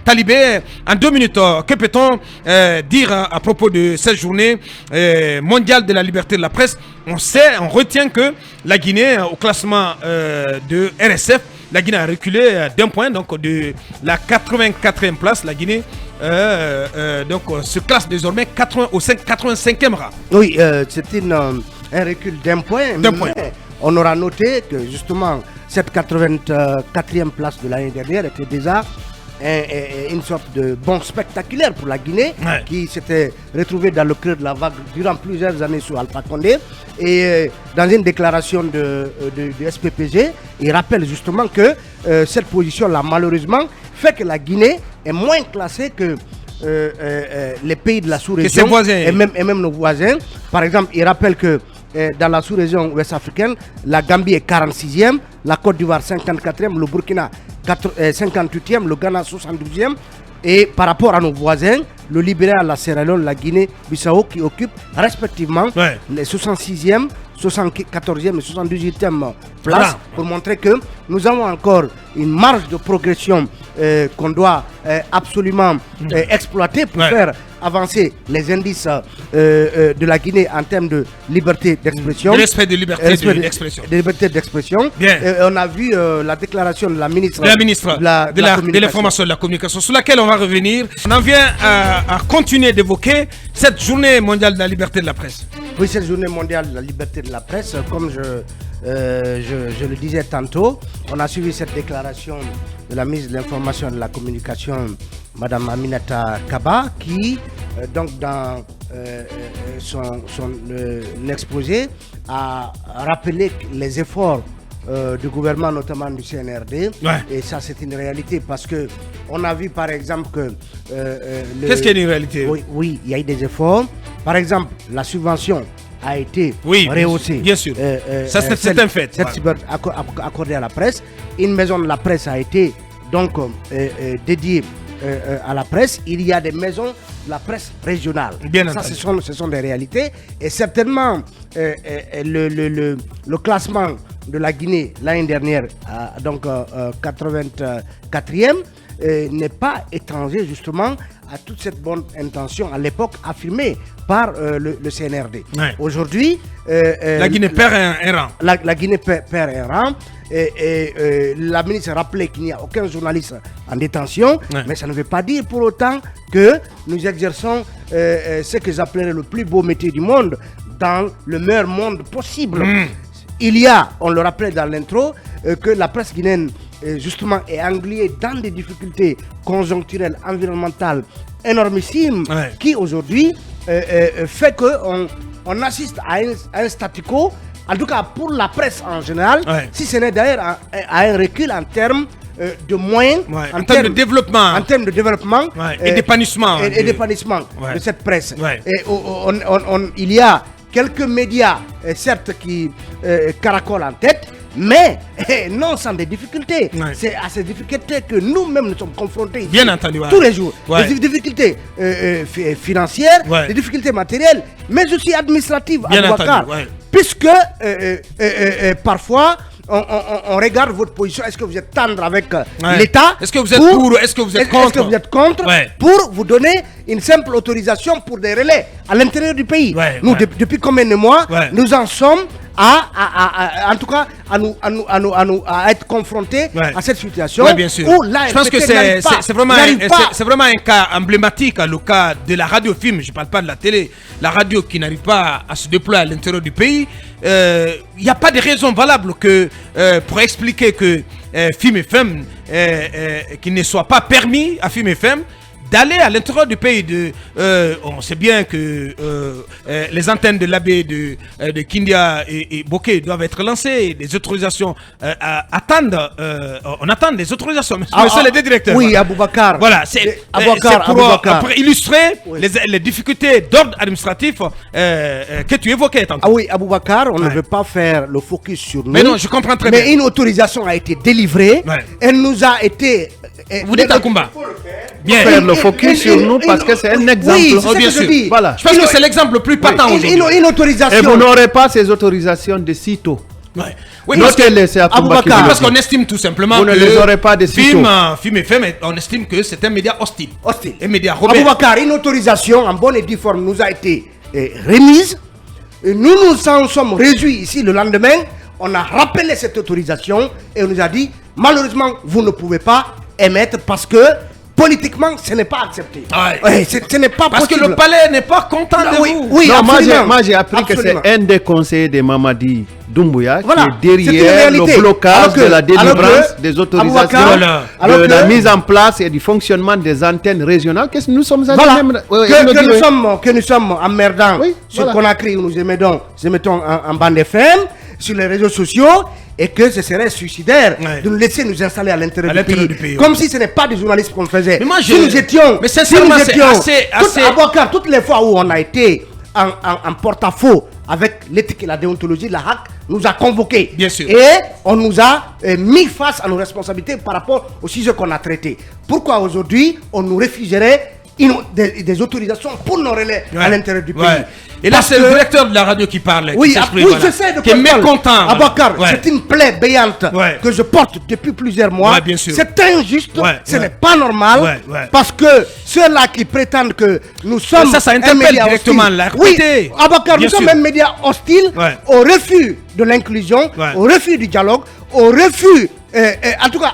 talibé. En 2 minutes, que peut-on dire à propos de cette journée mondiale de la liberté de la presse? On retient que la Guinée, au classement de RSF, la Guinée a reculé d'un point, donc de la 84e place. La Guinée se classe désormais au 85e rang. Oui, c'est un recul d'un point. On aura noté que justement cette 84e place de l'année dernière était déjà une sorte de bond spectaculaire pour la Guinée, qui s'était retrouvée dans le creux de la vague durant plusieurs années sous Alpha Condé. Et dans une déclaration de SPPG, il rappelle justement que cette position-là, malheureusement, fait que la Guinée est moins classée que les pays de la sous-région et même nos voisins. Par exemple, il rappelle que dans la sous-région ouest-africaine, la Gambie est 46e, la Côte d'Ivoire 54e, le Burkina 58e, le Ghana 72e. Et par rapport à nos voisins, le Libéria, la Sierra Leone, la Guinée-Bissau qui occupent respectivement les 66e, 74e et 78e places, pour montrer que nous avons encore une marge de progression qu'on doit absolument exploiter pour faire avancer les indices de la Guinée en termes de liberté d'expression. Respect de liberté d'expression. De liberté d'expression. On a vu la déclaration de la ministre de l'information et de la communication, sur laquelle on va revenir. On en vient à continuer d'évoquer cette journée mondiale de la liberté de la presse. Oui, cette journée mondiale de la liberté de la presse, comme je le disais tantôt, on a suivi cette déclaration de la ministre de l'information et de la communication, Madame Aminata Kaba, qui, donc dans son exposé, a rappelé les efforts du gouvernement, notamment du CNRD. Et ça, c'est une réalité parce que on a vu, par exemple, que... Qu'est-ce qui est une réalité? Oui, il y a eu des efforts. Par exemple, la subvention a été rehaussée. Bien sûr. Ça, c'est un fait. Accordée à la presse. Une maison de la presse a été donc dédiée à la presse. Il y a des maisons de la presse régionale. Ça, ce sont des réalités. Et certainement, le classement de la Guinée l'année dernière, donc 84e, n'est pas étranger justement à toute cette bonne intention à l'époque affirmée par le CNRD. Aujourd'hui, la Guinée perd un rang. La Guinée perd un rang. Et la ministre a rappelé qu'il n'y a aucun journaliste en détention, mais ça ne veut pas dire pour autant que nous exerçons ce que j'appellerais le plus beau métier du monde dans le meilleur monde possible. Il y a, on le rappelait dans l'intro, que la presse guinéenne justement est engluée dans des difficultés conjoncturelles, environnementales énormissimes, qui aujourd'hui fait qu'on assiste à un statu quo, en tout cas pour la presse en général, si ce n'est d'ailleurs à un recul en termes de moyens, en termes de développement, et d'épanouissement de cette presse. Et il y a quelques médias, certes, qui caracolent en tête, mais non sans des difficultés. C'est à ces difficultés que nous-mêmes nous sommes confrontés tous les jours. Des difficultés financières, des difficultés matérielles, mais aussi administratives, puisque parfois on regarde votre position. Est-ce que vous êtes tendre avec l'État? Est-ce que vous êtes pour ou est-ce que vous êtes contre? Est-ce que vous êtes contre pour vous donner une simple autorisation pour des relais à l'intérieur du pays? Nous, depuis combien de mois, nous en sommes en tout cas à être confrontés à cette situation. Bien sûr. Où là, je pense que c'est vraiment un cas emblématique, le cas de la radio-film. Je ne parle pas de la télé. La radio qui n'arrive pas à se déployer à l'intérieur du pays. Il n'y a pas de raison valable pour expliquer que Film FM, qu'il ne soit pas permis à Film FM d'aller à l'intérieur du pays. On sait bien que les antennes de l'AB de Kindia et Bokeh doivent être lancées. Les autorisations on attend des autorisations. Monsieur le directeur. Oui, Aboubacar. Voilà, c'est pour illustrer les difficultés d'ordre administratif que tu évoquais tantôt. Ah oui, Aboubacar, on ne veut pas faire le focus sur nous. Mais non, je comprends très bien. Mais une autorisation a été délivrée. Elle nous a été... Vous dites Akoumba. Bien. Faire le focus sur nous parce que c'est un exemple. Oui, c'est bien sûr. Voilà. Je pense que c'est l'exemple le plus patent aujourd'hui. Une autorisation. Et vous n'aurez pas ces autorisations de sitôt. Ouais. Oui, parce qu'on estime tout simplement vous ne les aurez pas de Film FM, on estime que c'est un média hostile. Un média Aboubacar, une autorisation en bonne et due forme nous a été remise. Et nous en sommes réjouis ici le lendemain. On a rappelé cette autorisation et on nous a dit malheureusement vous ne pouvez pas émettre parce que politiquement ce n'est pas accepté. Ce n'est pas parce possible. Que le palais n'est pas content de vous. Oui, non, moi j'ai appris que c'est un des conseillers de Mamadi Doumbouya qui est derrière le blocage de la délivrance des autorisations, de la mise en place et du fonctionnement des antennes régionales. Qu'est-ce que nous sommes que nous sommes emmerdants sur Conakry où nous émettons en bande FM, sur les réseaux sociaux, et que ce serait suicidaire de nous laisser nous installer à l'intérieur du pays. Comme si ce n'est pas des journalistes qu'on faisait. Mais moi, si nous étions, assez... toutes les fois où on a été en porte-à-faux avec l'éthique et la déontologie, la HAC nous a convoqués. Bien sûr. Et on nous a mis face à nos responsabilités par rapport au sujet qu'on a traité. Pourquoi aujourd'hui on nous refuserait des autorisations pour nos relais à l'intérieur du pays? Et là, c'est le directeur de la radio qui parle. Oui, je sais de quoi qui est mécontent. Aboubacar, c'est une plaie béante que je porte depuis plusieurs mois. Bien sûr. C'est injuste, ce n'est pas normal. Parce que ceux-là qui prétendent que nous sommes ça interpelle directement la RPT. Oui, Aboubacar, nous sommes un média hostile au refus de l'inclusion, au refus du dialogue, au refus, en tout cas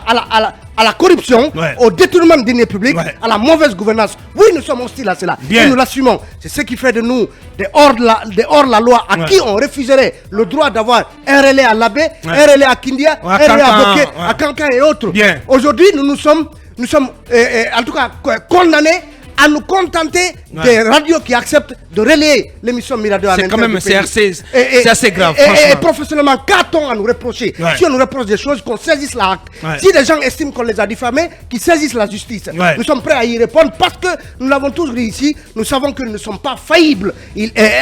à la corruption, au détournement des deniers publics, à la mauvaise gouvernance. Oui, nous sommes hostiles à cela. Et nous l'assumons. C'est ce qui fait de nous des hors-la-loi à qui on refuserait le droit d'avoir un relais à Labé, un relais à Kindia, un relais à Boké, à Kankan et autres. Aujourd'hui, nous sommes en tout cas condamnés à nous contenter des radios qui acceptent de relayer l'émission Mirador. C'est quand même c'est assez grave. Et professionnellement, qu'a-t-on à nous reprocher? Si on nous reproche des choses, qu'on saisisse la HAC. Si des gens estiment qu'on les a diffamés, qu'ils saisissent la justice. Nous sommes prêts à y répondre parce que nous l'avons tous dit ici. Nous savons que nous ne sommes pas faillibles,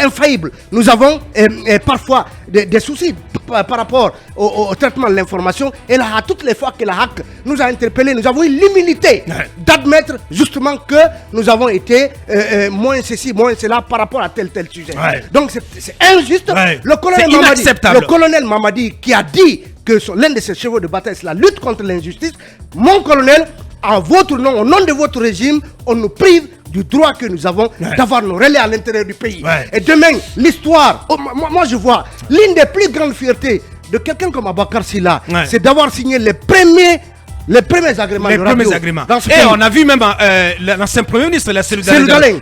infaillibles. Nous avons parfois des soucis par rapport au traitement de l'information. Et là, à toutes les fois que la HAC nous a interpellés, nous avons eu l'humilité d'admettre justement que nous avons été moins ceci, moins cela par rapport à tel sujet. Donc c'est injuste. Le colonel Mamadi qui a dit que l'un de ses chevaux de bataille c'est la lutte contre l'injustice. Mon colonel, en votre nom, au nom de votre régime, on nous prive du droit que nous avons d'avoir nos relais à l'intérieur du pays. Et demain, l'histoire, moi je vois l'une des plus grandes fiertés de quelqu'un comme Aboubacar Sylla, c'est d'avoir signé les premiers agréments de radio. Et on a vu même l'ancien Premier ministre,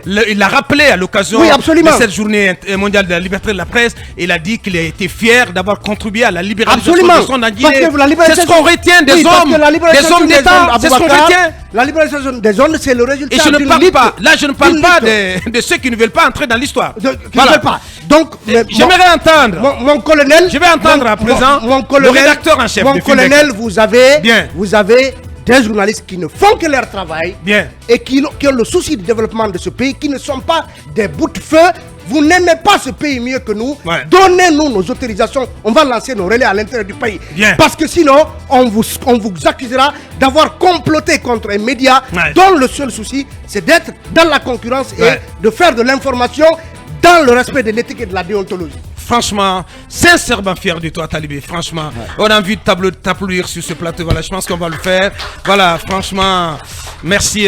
il l'a rappelé à l'occasion de cette journée mondiale de la liberté de la presse. Il a dit qu'il a été fier d'avoir contribué à la libéralisation des zones en Guinée. C'est ce qu'on retient des hommes d'État. C'est ce qu'on retient. La libéralisation des zones, c'est le résultat. Et je ne parle pas, là je ne parle pas de ceux qui ne veulent pas entrer dans l'histoire. Donc, j'aimerais entendre. Mon colonel. Je vais entendre à présent le rédacteur en chef. Mon colonel, vous avez des journalistes qui ne font que leur travail et qui ont le souci du développement de ce pays, qui ne sont pas des bouts de feu. Vous n'aimez pas ce pays mieux que nous. Donnez-nous nos autorisations. On va lancer nos relais à l'intérieur du pays. Parce que sinon, on vous accusera d'avoir comploté contre un média dont le seul souci, c'est d'être dans la concurrence et de faire de l'information dans le respect de l'éthique et de la déontologie. Franchement, sincèrement fier de toi, Talibé. Franchement, on a envie de t'applaudir sur ce plateau. Voilà, je pense qu'on va le faire. Voilà, franchement, merci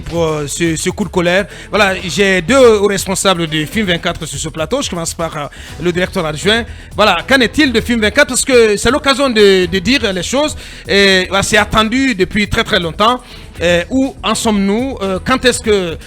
pour ce coup de colère. Voilà, j'ai deux responsables de Film 24 sur ce plateau. Je commence par le directeur adjoint. Voilà, qu'en est-il de Film 24? Parce que c'est l'occasion de dire les choses. Voilà, c'est attendu depuis très très longtemps. Où en sommes-nous? Quand est-ce que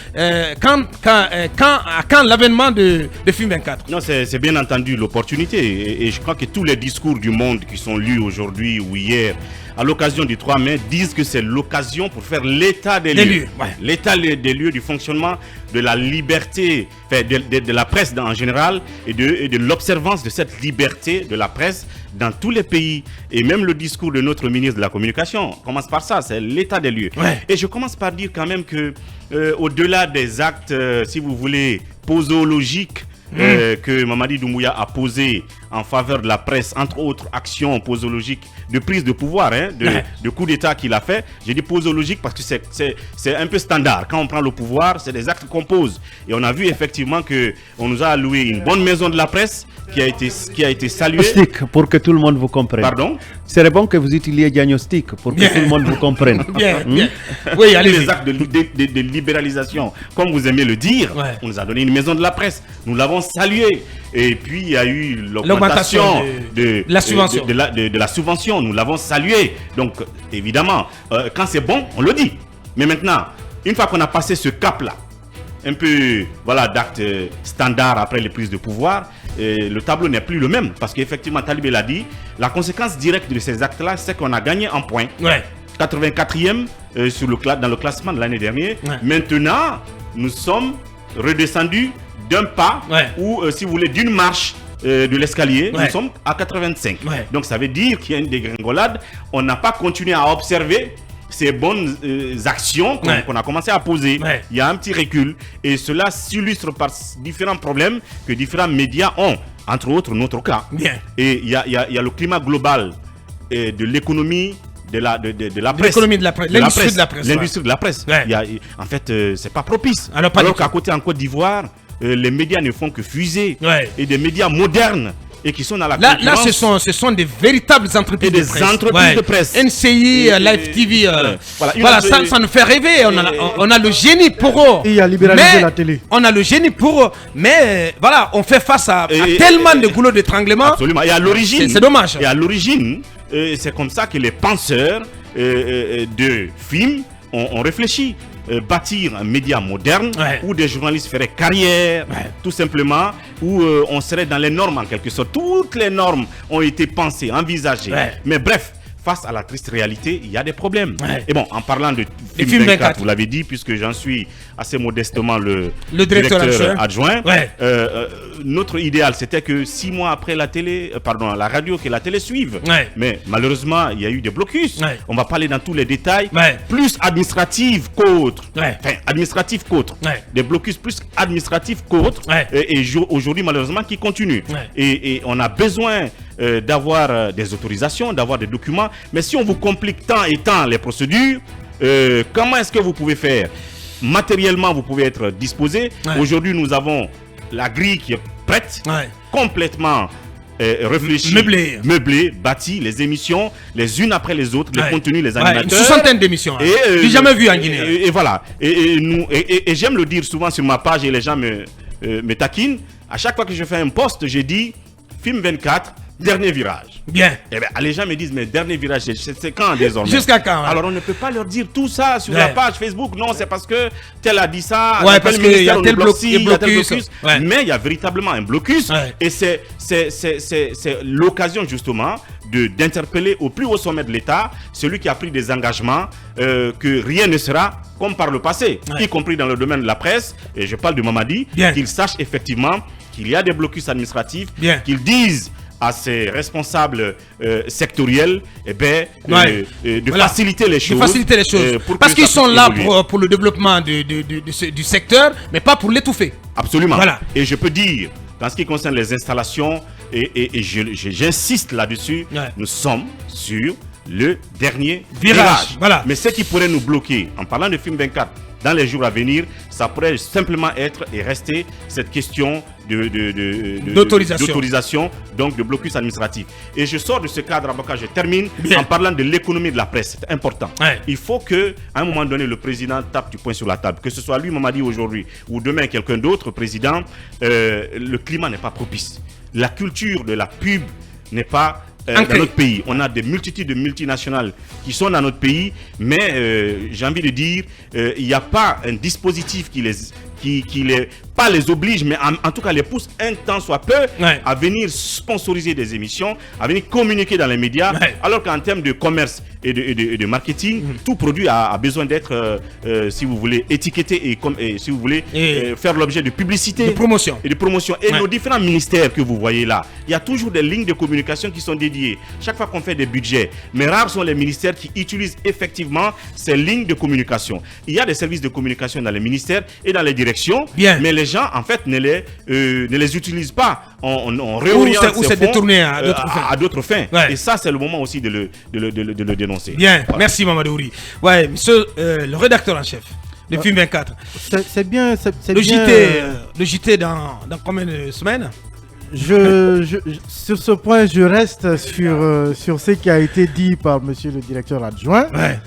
quand l'avènement de Film 24? Non, c'est bien entendu l'opportunité et je crois que tous les discours du monde qui sont lus aujourd'hui ou hier à l'occasion du 3 mai disent que c'est l'occasion pour faire l'état des lieux. L'état des lieux du fonctionnement de la liberté, de la presse en général et de l'observance de cette liberté de la presse dans tous les pays. Et même le discours de notre ministre de la Communication commence par ça, c'est l'état des lieux. Et je commence par dire quand même que au-delà des actes, si vous voulez, posologiques, que Mamadi Doumbouya a posé en faveur de la presse, entre autres actions posologiques de prise de pouvoir, de coup d'État qu'il a fait. J'ai dit posologique parce que c'est un peu standard. Quand on prend le pouvoir, c'est des actes qu'on pose. Et on a vu effectivement qu'on nous a alloué une bonne maison de la presse, qui a été salué. Diagnostic pour que tout le monde vous comprenne. Pardon? C'est bon que vous utilisiez diagnostic pour que tout le monde vous comprenne. Bien. Oui, allez. Les actes de libéralisation, comme vous aimez le dire, on nous a donné une maison de la presse. Nous l'avons salué. Et puis il y a eu l'augmentation de la subvention. De la subvention. Nous l'avons salué. Donc évidemment, quand c'est bon, on le dit. Mais maintenant, une fois qu'on a passé ce cap-là, un peu d'actes standards après les prises de pouvoir, le tableau n'est plus le même. Parce qu'effectivement, Talibé l'a dit, la conséquence directe de ces actes-là, c'est qu'on a gagné en points. 84e dans le classement de l'année dernière. Maintenant, nous sommes redescendus d'un pas ou, si vous voulez, d'une marche de l'escalier. Nous sommes à 85. Donc, ça veut dire qu'il y a une dégringolade. On n'a pas continué à observer ces bonnes actions qu'on a commencé à poser. Il y a un petit recul et cela s'illustre par différents problèmes que différents médias ont, entre autres notre cas. Et il y a le climat global de l'économie de la presse. L'économie de la presse. L'industrie de la presse. L'industrie de la presse. En fait, c'est pas propice. Alors qu'à côté, en Côte d'Ivoire, les médias ne font que fuser. Et des médias modernes et qui sont dans la concurrence. Là, ce sont des véritables entreprises de presse. Entreprises de presse. NCI, Live TV, ça nous fait rêver. On a le génie pour eux. Il y a libéralisé la télé. On a le génie pour eux. Mais voilà, on fait face à tellement de goulots d'étranglement. Absolument. Et à l'origine, c'est dommage. Et à l'origine, c'est comme ça que les penseurs de films ont réfléchi. Bâtir un média moderne où des journalistes feraient carrière, tout simplement, où on serait dans les normes en quelque sorte. Toutes les normes ont été pensées, envisagées. Mais bref, face à la triste réalité, il y a des problèmes. Et bon, en parlant de film 24, vous l'avez dit, puisque j'en suis assez modestement le directeur adjoint, notre idéal, c'était que 6 mois après la radio, que la télé suive. Mais malheureusement, il y a eu des blocus. On va parler dans tous les détails. Plus administratifs qu'autres. Enfin, administratifs qu'autres. Des blocus plus administratifs qu'autres. Et aujourd'hui, malheureusement, qui continuent. Et on a besoin d'avoir des autorisations, d'avoir des documents. Mais si on vous complique tant et tant les procédures, comment est-ce que vous pouvez faire? Matériellement, vous pouvez être disposé. Aujourd'hui, nous avons la grille qui est prête, complètement réfléchie, meublée, bâtie, les émissions, les unes après les autres, les contenus, les animateurs. Une 60aine d'émissions. J'ai jamais vu en Guinée. Et voilà. Et j'aime le dire souvent sur ma page et les gens me taquinent. À chaque fois que je fais un post, je dis film 24. Dernier virage. Bien. Et bien, les gens me disent, mais dernier virage, c'est quand désormais? Jusqu'à quand? Alors, on ne peut pas leur dire tout ça sur la page Facebook. Non, c'est parce que tel a dit ça. Parce qu'il y a tel blocus. Mais il y a véritablement un blocus. Et c'est l'occasion, justement, d'interpeller au plus haut sommet de l'État celui qui a pris des engagements que rien ne sera comme par le passé, y compris dans le domaine de la presse. Et je parle de Mamadi, qu'il sache effectivement qu'il y a des blocus administratifs, qu'ils disent à ses responsables sectoriels de faciliter les choses. Parce qu'ils sont là pour le développement du secteur, mais pas pour l'étouffer. Absolument. Et je peux dire, en ce qui concerne les installations, et j'insiste là-dessus, nous sommes sur le dernier virage. Mais ce qui pourrait nous bloquer, en parlant de film 24, dans les jours à venir, ça pourrait simplement être et rester cette question d'autorisation, donc de blocus administratif. Et je sors de ce cadre, avocat, je termine en parlant de l'économie de la presse. C'est important. Il faut qu'à un moment donné, le président tape du poing sur la table. Que ce soit lui, Mamadi, aujourd'hui, ou demain quelqu'un d'autre, président, le climat n'est pas propice. La culture de la pub n'est pas dans notre pays. On a des multitudes de multinationales qui sont dans notre pays, mais j'ai envie de dire, il n'y a pas un dispositif qui pas les oblige, mais en tout cas les pousse un temps soit peu à venir sponsoriser des émissions, à venir communiquer dans les médias, alors qu'en termes de commerce et de marketing, tout produit a besoin d'être, si vous voulez, étiqueté et si vous voulez, faire l'objet de publicité, de promotion. Et nos différents ministères que vous voyez là, il y a toujours des lignes de communication qui sont dédiées. Chaque fois qu'on fait des budgets, mais rares sont les ministères qui utilisent effectivement ces lignes de communication. Il y a des services de communication dans les ministères et dans les directions, mais les gens en fait ne les utilisent pas. On réoriente ces fonds à d'autres fins. Et ça, c'est le moment aussi de le dénoncer. Bien, merci Mamadou Ouri. Monsieur le rédacteur en chef de film 24. C'est bien. Le JT dans combien de semaines? Sur ce point, je reste sur ce qui a été dit par monsieur le directeur adjoint. Ouais.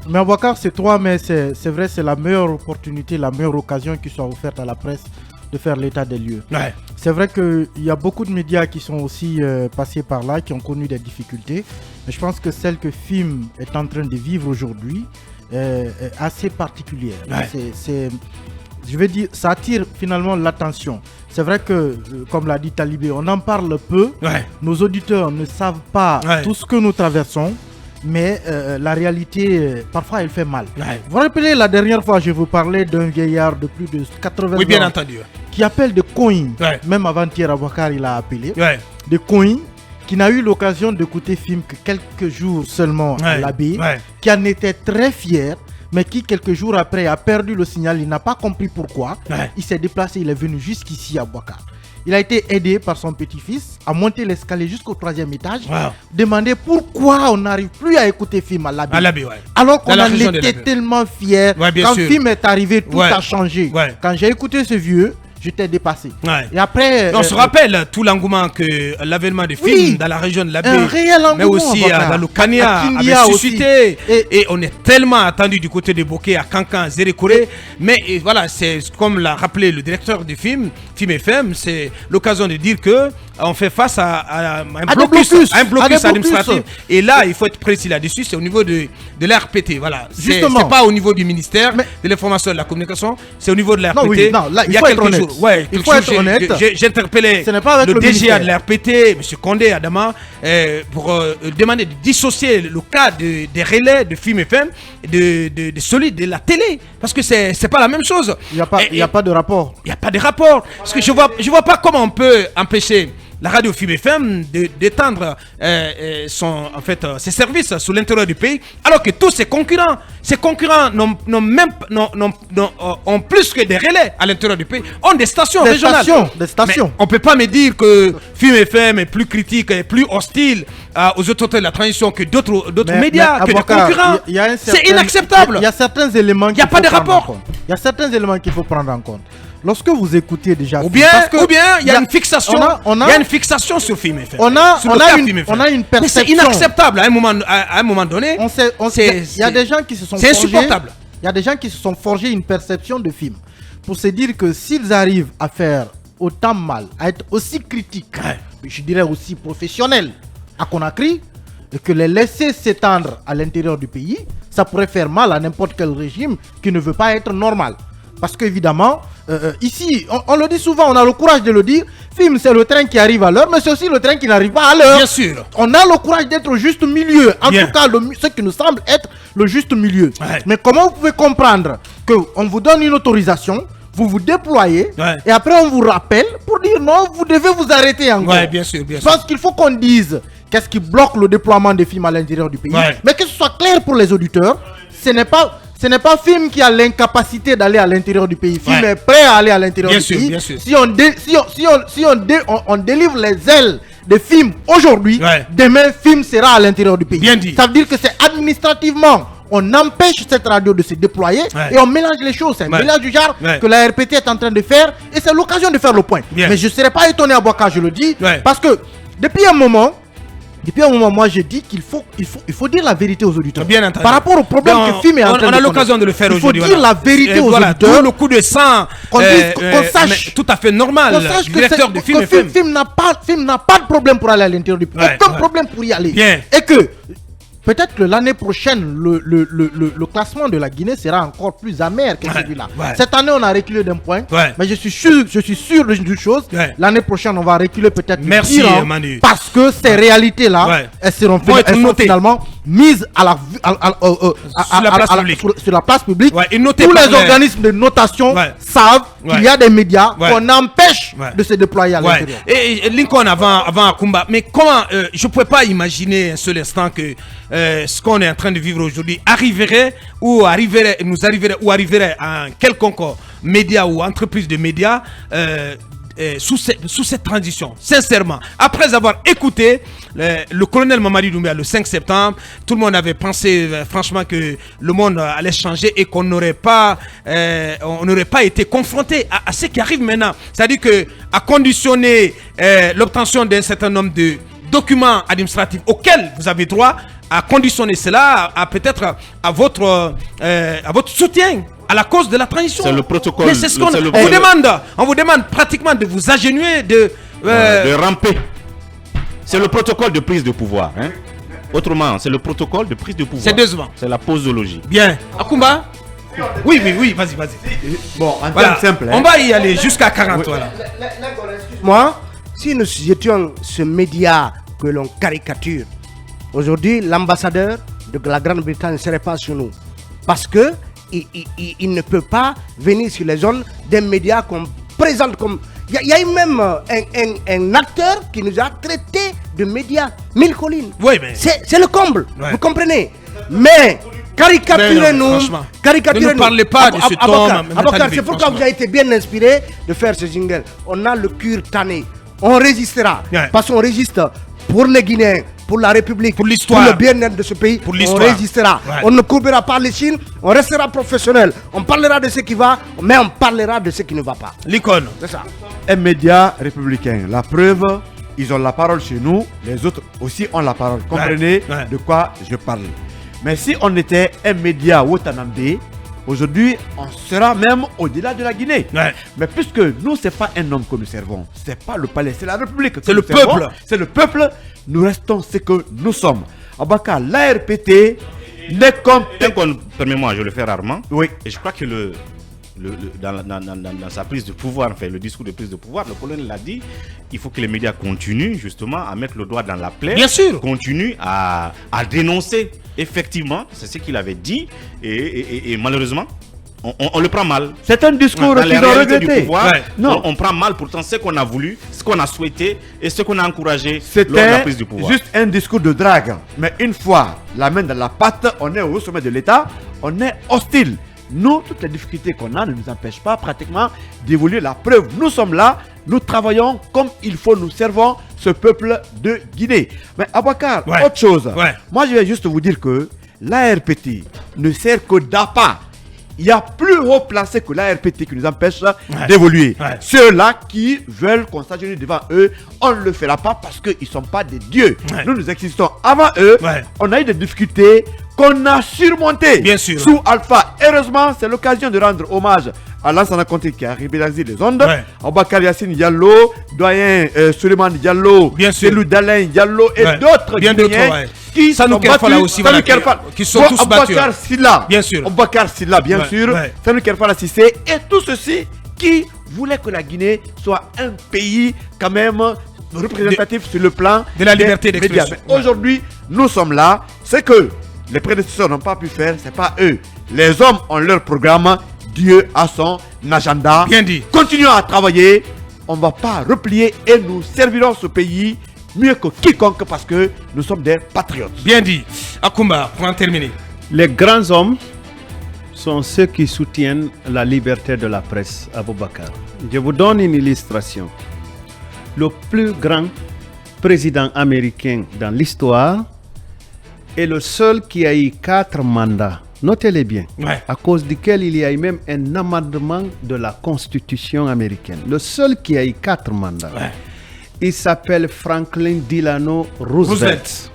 Mais Abouakar, c'est 3 mai, c'est vrai, c'est la meilleure opportunité, la meilleure occasion qui soit offerte à la presse de faire l'état des lieux. Ouais. C'est vrai qu'il y a beaucoup de médias qui sont aussi passés par là, qui ont connu des difficultés. Mais je pense que celle que FIM est en train de vivre aujourd'hui est assez particulière. Ouais. Je veux dire, ça attire finalement l'attention. C'est vrai que, comme l'a dit Talibé, on en parle peu. Ouais. Nos auditeurs ne savent pas tout ce que nous traversons. Mais la réalité, parfois, elle fait mal. Ouais. Vous vous rappelez, la dernière fois, je vous parlais d'un vieillard de plus de 80 ans. Oui, bien entendu. Qui appelle de Coin. Ouais. Même avant-hier, Abouakar, il a appelé. Ouais. De Coin, qui n'a eu l'occasion d'écouter film que quelques jours seulement à l'abbaye. Ouais. Qui en était très fier. Mais qui, quelques jours après, a perdu le signal. Il n'a pas compris pourquoi. Ouais. Il s'est déplacé, il est venu jusqu'ici à Abouakar. Il a été aidé par son petit-fils à monter l'escalier jusqu'au 3e étage. Wow. Demander pourquoi on n'arrive plus à écouter film à l'abbaye. Ouais. Alors qu'on en était tellement fiers. Ouais, quand le film est arrivé, tout a changé. Ouais. Quand j'ai écouté ce vieux, j'étais dépassé. Ouais. Et après, on se rappelle tout l'engouement que l'avènement des films dans la région de l'abbaye, mais aussi dans le Kania avait suscité. Et on est tellement attendu du côté de Bokeh, à Kankan, Zérékoré. Mais voilà, c'est comme l'a rappelé le directeur du film FM, c'est l'occasion de dire que on fait face à un blocus administratif. Et là, il faut être précis là-dessus, c'est au niveau de l'RPT. Voilà. C'est pas au niveau du ministère de l'information et de la communication, c'est au niveau de l'RPT. Il y a quelques jours. Ouais, il faut être honnête. J'ai interpellé le DGA de l'RPT, M. Condé Adama, pour demander de dissocier le cas des relais de film FM de celui de la télé. Parce que c'est pas la même chose. Il n'y a pas de rapport. Il n'y a pas de rapport. Parce que je vois pas comment on peut empêcher la radio FIM FM d'étendre ses services sur l'intérieur du pays, alors que tous ces concurrents ont plus que des relais à l'intérieur du pays, ont des stations régionales. Des stations. Mais on ne peut pas me dire que FIM FM est plus critique et plus hostile aux autorités de la transition que d'autres médias, que des concurrents. C'est inacceptable. Il y a certains éléments qu'il faut prendre en compte. Il y a certains éléments qu'il faut prendre en compte. Lorsque vous écoutez déjà... Ou bien il y a une fixation. Il y a une fixation sur film FM. On a une perception. Mais c'est inacceptable à un moment donné. Il y a des gens qui se sont forgés... C'est insupportable. Il y a des gens qui se sont forgés une perception de film. Pour se dire que s'ils arrivent à faire autant mal, à être aussi critiques, je dirais aussi professionnels à Conakry, et que les laisser s'étendre à l'intérieur du pays, ça pourrait faire mal à n'importe quel régime qui ne veut pas être normal. Parce qu'évidemment, ici, on le dit souvent, on a le courage de le dire, film c'est le train qui arrive à l'heure, mais c'est aussi le train qui n'arrive pas à l'heure. Bien sûr. On a le courage d'être au juste milieu, en tout cas ce qui nous semble être le juste milieu. Ouais. Mais comment vous pouvez comprendre qu'on vous donne une autorisation, vous vous déployez, et après on vous rappelle pour dire non, vous devez vous arrêter encore. Ouais, bien sûr. Je pense qu'il faut qu'on dise qu'est-ce qui bloque le déploiement des films à l'intérieur du pays. Ouais. Mais que ce soit clair pour les auditeurs, ce n'est pas film qui a l'incapacité d'aller à l'intérieur du pays. Film est prêt à aller à l'intérieur du pays. Bien sûr. Si on délivre les ailes des films aujourd'hui, demain film sera à l'intérieur du pays. Bien dit. Ça veut dire que c'est administrativement, on empêche cette radio de se déployer et on mélange les choses. C'est un mélange du genre que la RPT est en train de faire et c'est l'occasion de faire le point. Mais je ne serais pas étonné à Bouakar, je le dis, parce que depuis un moment, moi je dis qu'il faut dire la vérité aux auditeurs. Bien entendu. Par rapport au problème que film est en train de connaître. On a l'occasion de le faire aujourd'hui. Il faut dire la vérité aux auditeurs. Tout le coup de sang, qu'on sache. Tout à fait normal. Qu'on sache que film n'a pas de problème pour aller à l'intérieur du pays. Aucun problème pour y aller. Bien. Et que peut-être que l'année prochaine, le classement de la Guinée sera encore plus amer que celui-là. Cette année, on a reculé d'un point. Mais je suis sûr d'une chose. L'année prochaine, on va reculer peut-être Merci, Manu. Parce que ces réalités-là, elles seront finalement mises sur la place publique. Tous les organismes de notation savent qu'il y a des médias qu'on empêche de se déployer à l'intérieur. Et Lincoln avant Akumba, mais comment je ne pouvais pas imaginer un seul instant que ce qu'on est en train de vivre aujourd'hui arriverait à un quelconque média ou entreprise de médias sous cette transition, sincèrement. Après avoir écouté le colonel Mamadi Doumbouya le 5 septembre, tout le monde avait pensé franchement que le monde allait changer et qu'on n'aurait pas été confronté à ce qui arrive maintenant. C'est-à-dire qu'à conditionner l'obtention d'un certain nombre de documents administratifs auxquels vous avez droit, à conditionner cela à peut-être à votre soutien à la cause de la transition. C'est le protocole. Mais c'est ce qu'on vous demande. On vous demande pratiquement de vous agenouiller, de ramper. C'est le protocole de prise de pouvoir. Hein? Autrement, c'est le protocole de prise de pouvoir. C'est décevant. C'est la posologie. Bien. Akumba. Oui, vas-y. Bon, en termes simples. On va y aller jusqu'à 40. Voilà. Excuse-moi, si nous étions ce média que l'on caricature, aujourd'hui, l'ambassadeur de la Grande-Bretagne ne serait pas sur nous. Parce que il ne peut pas venir sur les zones des médias qu'on présente comme... Il y a eu même un acteur qui nous a traités de médias mille collines. Oui, mais... C'est le comble, vous comprenez. Mais caricaturez-nous. Ne nous parlez pas de ce ton. C'est pourquoi vous avez été bien inspiré de faire ce jingle. On a le cul tanné. On résistera. Parce qu'on résiste pour les Guinéens, pour la République, pour l'histoire, pour le bien-être de ce pays. On résistera. On ne courbera pas les chines. On restera professionnel. On parlera de ce qui va, mais on parlera de ce qui ne va pas. L'icône. C'est ça. Un média républicain. La preuve, ils ont la parole chez nous. Les autres aussi ont la parole. Comprenez de quoi je parle. Mais si on était un média Wotanambe, aujourd'hui, on sera même au-delà de la Guinée. Mais puisque nous, ce n'est pas un homme que nous servons, ce n'est pas le palais, c'est la République. C'est le peuple. C'est le peuple. Nous restons ce que nous sommes. Abaka, l'ARPT n'est comme... Permets-moi, je le fais rarement. Oui. Et je crois que dans sa prise de pouvoir, enfin le discours de prise de pouvoir, le colonel l'a dit, il faut que les médias continuent justement à mettre le doigt dans la plaie. Bien sûr. Continuent à dénoncer. Effectivement, c'est ce qu'il avait dit et malheureusement, on le prend mal. C'est un discours qu'ils ont regretté. Non. On prend mal pourtant ce qu'on a voulu, ce qu'on a souhaité et ce qu'on a encouragé lors de la prise du pouvoir. Juste un discours de drague. Mais une fois la main dans la pâte, on est au sommet de l'État, on est hostile. Nous, toutes les difficultés qu'on a ne nous empêchent pas pratiquement d'évoluer. La preuve, nous sommes là, nous travaillons comme il faut, nous servons ce peuple de Guinée. Mais Abouakar, autre chose. Moi, je vais juste vous dire que l'ARPT ne sert que d'appât. Il y a plus haut placé que l'ARPT qui nous empêche d'évoluer. Ceux-là qui veulent qu'on s'agenouille devant eux, on ne le fera pas parce qu'ils ne sont pas des dieux. Nous existons avant eux. On a eu des difficultés qu'on a surmontées. Bien sûr. Sous Alpha. Heureusement, c'est l'occasion de rendre hommage à Lansana Conté qui a rébellisé les ondes. Abouakar Yassine Diallo, doyen Suleiman Diallo, Selou Dalain Diallo et d'autres Guinéens. Ça nous Kerfala aussi, qui sont tous battus. Abouakar Silla, bien sûr. Abouakar Silla, bien sûr. Ça nous Kerfala Cissé et tout ceci qui voulait que la Guinée soit un pays quand même représentatif sur le plan de la liberté d'expression. Aujourd'hui, nous sommes là. C'est que les prédécesseurs n'ont pas pu faire, c'est pas eux. Les hommes ont leur programme. Dieu a son agenda. Bien dit. Continuons à travailler. On ne va pas replier et nous servirons ce pays mieux que quiconque parce que nous sommes des patriotes. Bien dit. Akumba, pour en terminer. Les grands hommes sont ceux qui soutiennent la liberté de la presse, Aboubacar. Je vous donne une illustration. Le plus grand président américain dans l'histoire est le seul qui a eu 4 mandats. Notez-les bien, à cause duquel il y a eu même un amendement de la Constitution américaine. Le seul qui a eu 4 mandats. Il s'appelle Franklin Delano Roosevelt.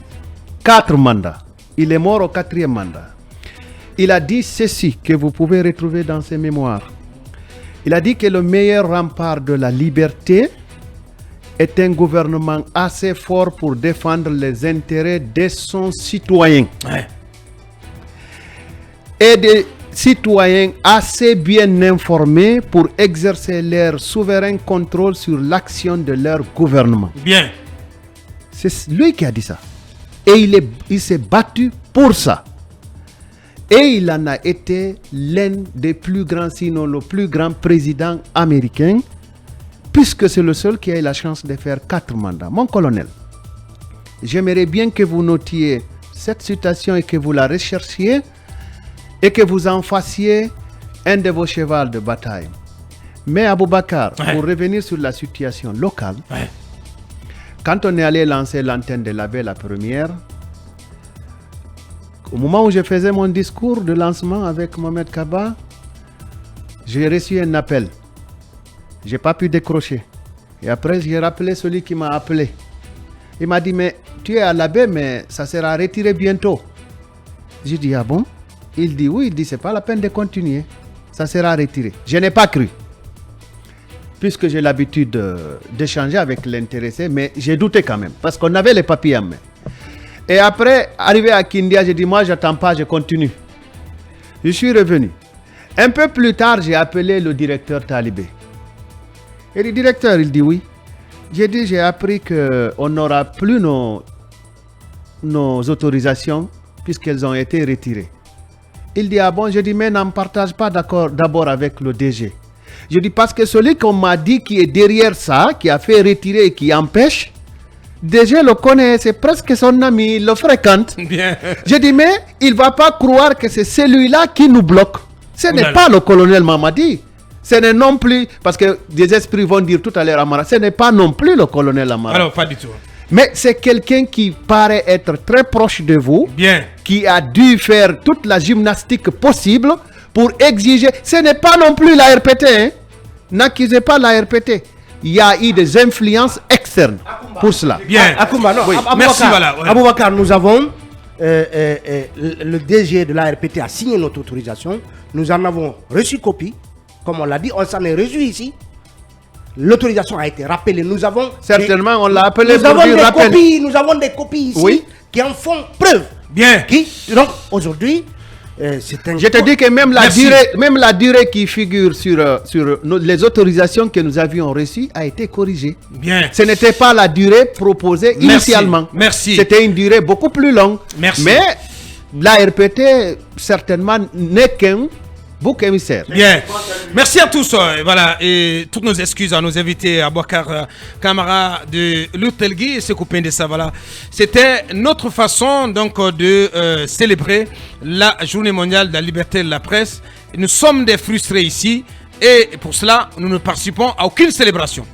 4 mandats. Il est mort au 4e mandat. Il a dit ceci que vous pouvez retrouver dans ses mémoires. Il a dit que le meilleur rempart de la liberté est un gouvernement assez fort pour défendre les intérêts de son citoyen. Et des citoyens assez bien informés pour exercer leur souverain contrôle sur l'action de leur gouvernement. Bien. C'est lui qui a dit ça. Et il s'est battu pour ça. Et il en a été l'un des plus grands, sinon le plus grand président américain, puisque c'est le seul qui a eu la chance de faire 4 mandats. Mon colonel, j'aimerais bien que vous notiez cette citation et que vous la recherchiez et que vous en fassiez un de vos chevals de bataille. Mais Aboubakar, pour revenir sur la situation locale, quand on est allé lancer l'antenne de l'AB, la première, au moment où je faisais mon discours de lancement avec Mohamed Kaba, j'ai reçu un appel. Je n'ai pas pu décrocher. Et après, j'ai rappelé celui qui m'a appelé. Il m'a dit, mais tu es à l'AB, mais ça sera retiré bientôt. J'ai dit, ah bon? Il dit, oui, il dit, c'est pas la peine de continuer. Ça sera retiré. Je n'ai pas cru. Puisque j'ai l'habitude d'échanger avec l'intéressé, mais j'ai douté quand même, parce qu'on avait les papiers en main. Et après, arrivé à Kindia, j'ai dit, moi, j'attends pas, je continue. Je suis revenu. Un peu plus tard, j'ai appelé le directeur Talibé. Et le directeur, il dit oui. J'ai dit, j'ai appris qu'on n'aura plus nos autorisations, puisqu'elles ont été retirées. Il dit, ah bon? Je dis, mais n'en partage pas d'abord avec le DG. Je dis, parce que celui qu'on m'a dit qui est derrière ça, qui a fait retirer et qui empêche, DG le connaît, c'est presque son ami, il le fréquente. Bien. Je dis, mais il ne va pas croire que c'est celui-là qui nous bloque. Ce n'est pas le colonel Mamadi. Ce n'est non plus, parce que des esprits vont dire tout à l'heure Amara, ce n'est pas non plus le colonel Amara. Alors, pas du tout. Mais c'est quelqu'un qui paraît être très proche de vous, qui a dû faire toute la gymnastique possible pour exiger. Ce n'est pas non plus la RPT, hein. N'accusez pas la RPT. Il y a eu des influences externes pour cela. Bien. Akoumba, non. Oui. Merci, voilà. Ouais. Aboubakar, nous avons le DG de la RPT a signé notre autorisation. Nous en avons reçu copie. Comme on l'a dit, on s'en est réjoui ici. L'autorisation a été rappelée. Nous avons certainement, on l'a appelé nous avons des copies. Nous avons des copies ici qui en font preuve. Bien. Donc aujourd'hui, c'est un. Je te dis que même la durée qui figure sur les autorisations que nous avions reçues a été corrigée. Bien. Ce n'était pas la durée proposée initialement. Merci. C'était une durée beaucoup plus longue. Merci. Mais la RPT certainement n'est qu'un bouc émissaire. Bien. Merci à tous. Voilà. Et toutes nos excuses à nos invités, Aboubakar Kamara de Loutelgui et Sekou Pendessa. Voilà. C'était notre façon donc de célébrer la journée mondiale de la liberté de la presse. Nous sommes des frustrés ici et pour cela, nous ne participons à aucune célébration.